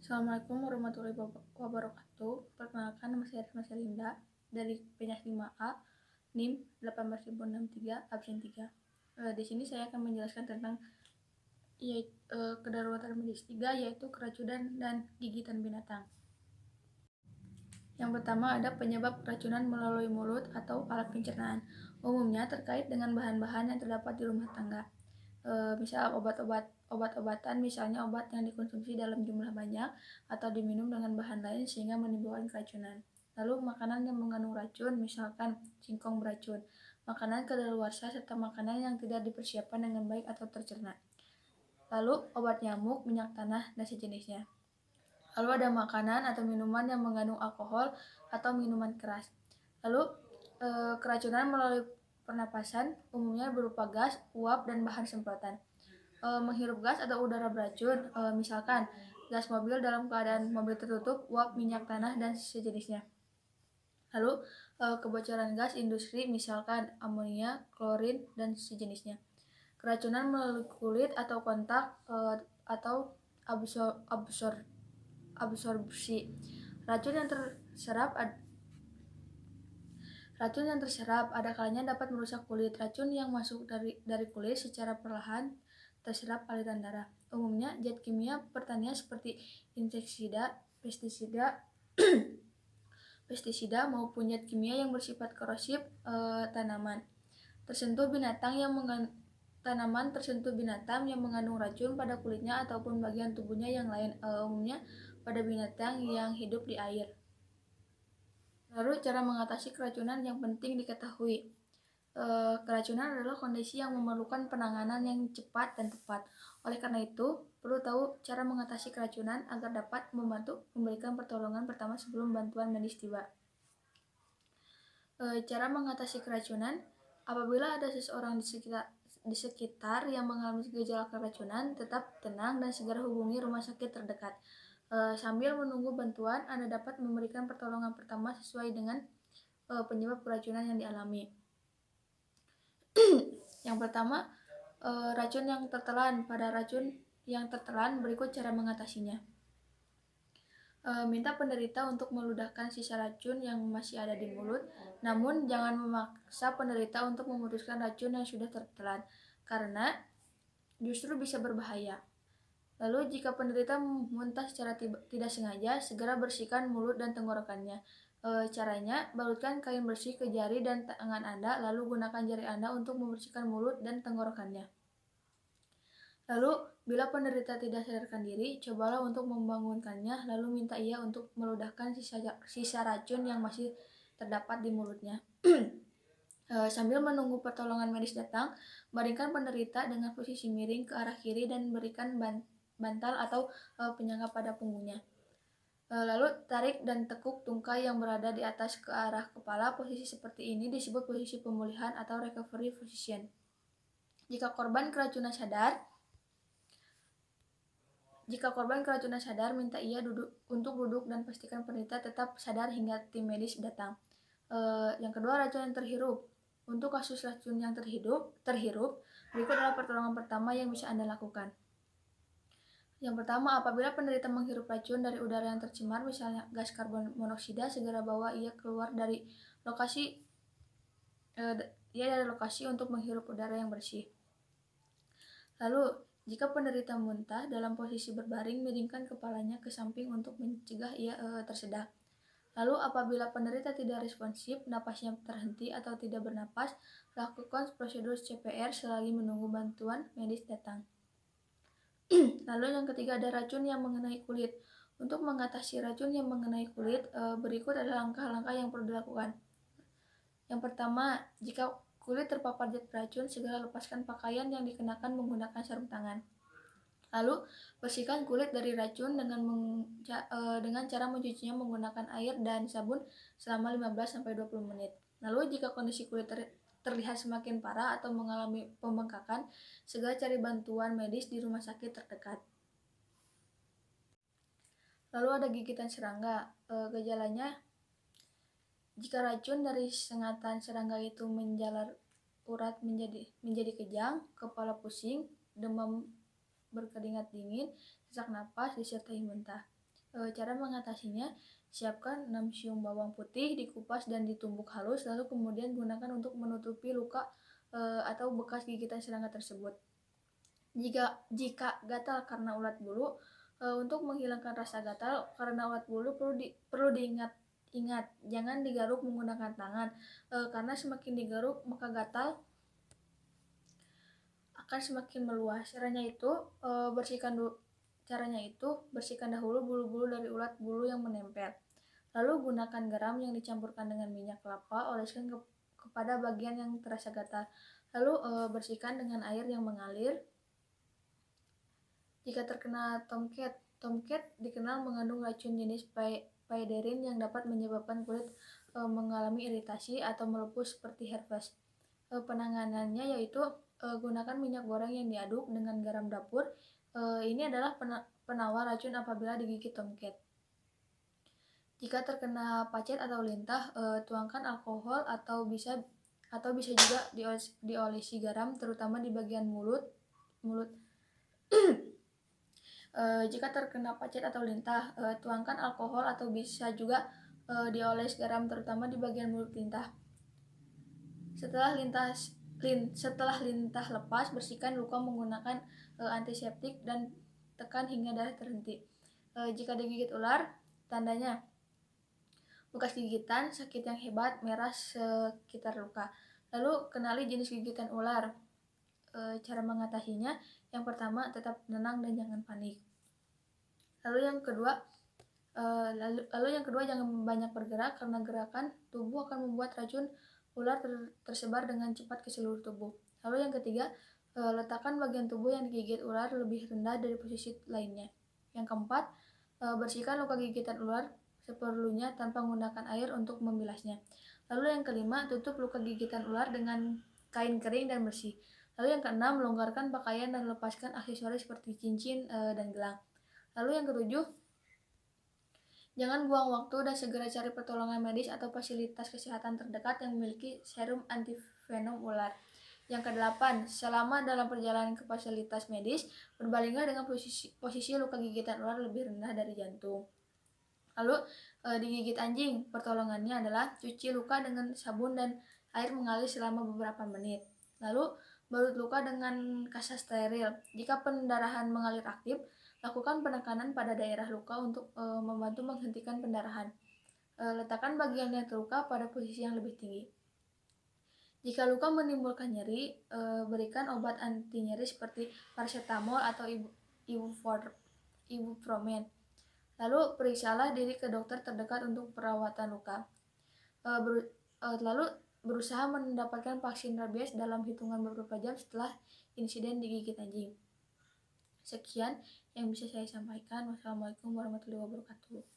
Assalamualaikum warahmatullahi wabarakatuh. Perkenalkan, nama saya Risma Selinda dari Penyas 5A, NIM 18063, absen 3. Di sini saya akan menjelaskan tentang kedaruratan medis 3, yaitu keracunan dan gigitan binatang. Yang pertama ada penyebab keracunan melalui mulut atau alat pencernaan. Umumnya terkait dengan bahan-bahan yang terdapat di rumah tangga. Misal obat-obatan, misalnya obat yang dikonsumsi dalam jumlah banyak atau diminum dengan bahan lain sehingga menimbulkan keracunan. Lalu makanan yang mengandung racun, misalkan singkong beracun, makanan kadaluarsa, serta makanan yang tidak dipersiapkan dengan baik atau tercerna. Lalu obat nyamuk, minyak tanah, dan sejenisnya. Lalu ada makanan atau minuman yang mengandung alkohol atau minuman keras. Lalu keracunan melalui pernapasan umumnya berupa gas, uap, dan bahan semprotan. Menghirup gas atau udara beracun, misalkan gas mobil dalam keadaan mobil tertutup, uap, minyak tanah, dan sejenisnya. Lalu kebocoran gas industri, misalkan amonia, klorin, dan sejenisnya. Keracunan melalui kulit atau kontak atau absorpsi. Racun yang terserap ada kalanya dapat merusak kulit. Racun yang masuk dari kulit secara perlahan terserap aliran darah. Umumnya zat kimia pertanian seperti insektisida, pestisida maupun zat kimia yang bersifat korosif tanaman. Tanaman tersentuh binatang yang mengandung racun pada kulitnya ataupun bagian tubuhnya yang lain, umumnya pada binatang yang hidup di air. Lalu cara mengatasi keracunan yang penting diketahui. Keracunan adalah kondisi yang memerlukan penanganan yang cepat dan tepat. Oleh karena itu, perlu tahu cara mengatasi keracunan agar dapat membantu memberikan pertolongan pertama sebelum bantuan medis tiba. Cara mengatasi keracunan, apabila ada seseorang di sekitar yang mengalami gejala keracunan, tetap tenang dan segera hubungi rumah sakit terdekat. Sambil menunggu bantuan, Anda dapat memberikan pertolongan pertama sesuai dengan penyebab keracunan yang dialami. Yang pertama, racun yang tertelan. Pada racun yang tertelan, berikut cara mengatasinya. Minta penderita untuk meludahkan sisa racun yang masih ada di mulut, namun jangan memaksa penderita untuk memutuskan racun yang sudah tertelan, karena justru bisa berbahaya. Lalu jika penderita muntah secara tidak sengaja, segera bersihkan mulut dan tenggorokannya. Caranya, balutkan kain bersih ke jari dan tangan Anda, lalu gunakan jari Anda untuk membersihkan mulut dan tenggorokannya. Lalu, bila penderita tidak sadarkan diri, cobalah untuk membangunkannya, lalu minta ia untuk meludahkan sisa racun yang masih terdapat di mulutnya. Sambil menunggu pertolongan medis datang, baringkan penderita dengan posisi miring ke arah kiri dan berikan bantal atau penyangga pada punggungnya. Lalu tarik dan tekuk tungkai yang berada di atas ke arah kepala. Posisi seperti ini disebut posisi pemulihan atau recovery position. Jika korban keracunan sadar, minta ia untuk duduk dan pastikan penderita tetap sadar hingga tim medis datang. Yang kedua, racun yang terhirup. Untuk kasus racun yang terhirup, berikut adalah pertolongan pertama yang bisa Anda lakukan. Yang pertama, apabila penderita menghirup racun dari udara yang tercemar, misalnya gas karbon monoksida, segera bawa ia keluar dari lokasi untuk menghirup udara yang bersih. Lalu, jika penderita muntah dalam posisi berbaring, miringkan kepalanya ke samping untuk mencegah ia tersedak. Lalu, apabila penderita tidak responsif, napasnya terhenti atau tidak bernapas, lakukan prosedur CPR selagi menunggu bantuan medis datang. Lalu yang ketiga, ada racun yang mengenai kulit. Untuk mengatasi racun yang mengenai kulit, berikut adalah langkah-langkah yang perlu dilakukan. Yang pertama, jika kulit terpapar zat beracun, segera lepaskan pakaian yang dikenakan menggunakan sarung tangan. Lalu, bersihkan kulit dari racun dengan cara mencucinya menggunakan air dan sabun selama 15-20 menit. Lalu, jika kondisi kulit terlihat semakin parah atau mengalami pembengkakan, segera cari bantuan medis di rumah sakit terdekat. Lalu ada gigitan serangga. Gejalanya, jika racun dari sengatan serangga itu menjalar urat menjadi kejang, kepala pusing, demam berkeringat dingin, sesak napas, disertai muntah. Cara mengatasinya, siapkan 6 siung bawang putih, dikupas dan ditumbuk halus, lalu kemudian gunakan untuk menutupi luka atau bekas gigitan serangga tersebut. Jika gatal karena ulat bulu, untuk menghilangkan rasa gatal karena ulat bulu perlu diingat jangan digaruk menggunakan tangan, karena semakin digaruk maka gatal akan semakin meluas. Caranya itu bersihkan dahulu bulu-bulu dari ulat bulu yang menempel. Lalu gunakan garam yang dicampurkan dengan minyak kelapa, oleskan kepada bagian yang terasa gatal. Lalu bersihkan dengan air yang mengalir. Jika terkena tomcat dikenal mengandung racun jenis paiderin yang dapat menyebabkan kulit mengalami iritasi atau melepuh seperti herpes. Penanganannya yaitu gunakan minyak goreng yang diaduk dengan garam dapur. Ini adalah penawar racun apabila digigit tomcat. Jika terkena pacet atau lintah, tuangkan alkohol atau bisa juga diolesi garam, terutama di bagian mulut. Jika terkena pacet atau lintah, tuangkan alkohol atau bisa juga dioles garam, terutama di bagian mulut lintah. Setelah lintah lepas, bersihkan luka menggunakan antiseptik dan tekan hingga darah terhenti. Jika digigit ular, tandanya bekas gigitan, sakit yang hebat, merah sekitar luka. Lalu kenali jenis gigitan ular. Cara mengatasinya, yang pertama tetap tenang dan jangan panik. Lalu yang kedua jangan banyak bergerak, karena gerakan tubuh akan membuat racun ular tersebar dengan cepat ke seluruh tubuh. Lalu yang ketiga, letakkan bagian tubuh yang digigit ular lebih rendah dari posisi lainnya. Yang keempat, bersihkan luka gigitan ular seperlunya tanpa menggunakan air untuk membilasnya. Lalu yang kelima, tutup luka gigitan ular dengan kain kering dan bersih. Lalu yang keenam, longgarkan pakaian dan lepaskan aksesoris seperti cincin dan gelang. Lalu yang ketujuh, jangan buang waktu dan segera cari pertolongan medis atau fasilitas kesehatan terdekat yang memiliki serum antivenom ular. Yang kedelapan, selama dalam perjalanan ke fasilitas medis, berbalinglah dengan posisi luka gigitan ular lebih rendah dari jantung. Lalu digigit anjing, pertolongannya adalah cuci luka dengan sabun dan air mengalir selama beberapa menit. Lalu balut luka dengan kasa steril. Jika pendarahan mengalir aktif, lakukan penekanan pada daerah luka untuk membantu menghentikan pendarahan. Letakkan bagian yang terluka pada posisi yang lebih tinggi. Jika luka menimbulkan nyeri, berikan obat anti nyeri seperti paracetamol atau ibuprofen. Lalu periksalah diri ke dokter terdekat untuk perawatan luka. Lalu berusaha mendapatkan vaksin rabies dalam hitungan beberapa jam setelah insiden digigit anjing. Sekian yang bisa saya sampaikan. Wassalamualaikum warahmatullahi wabarakatuh.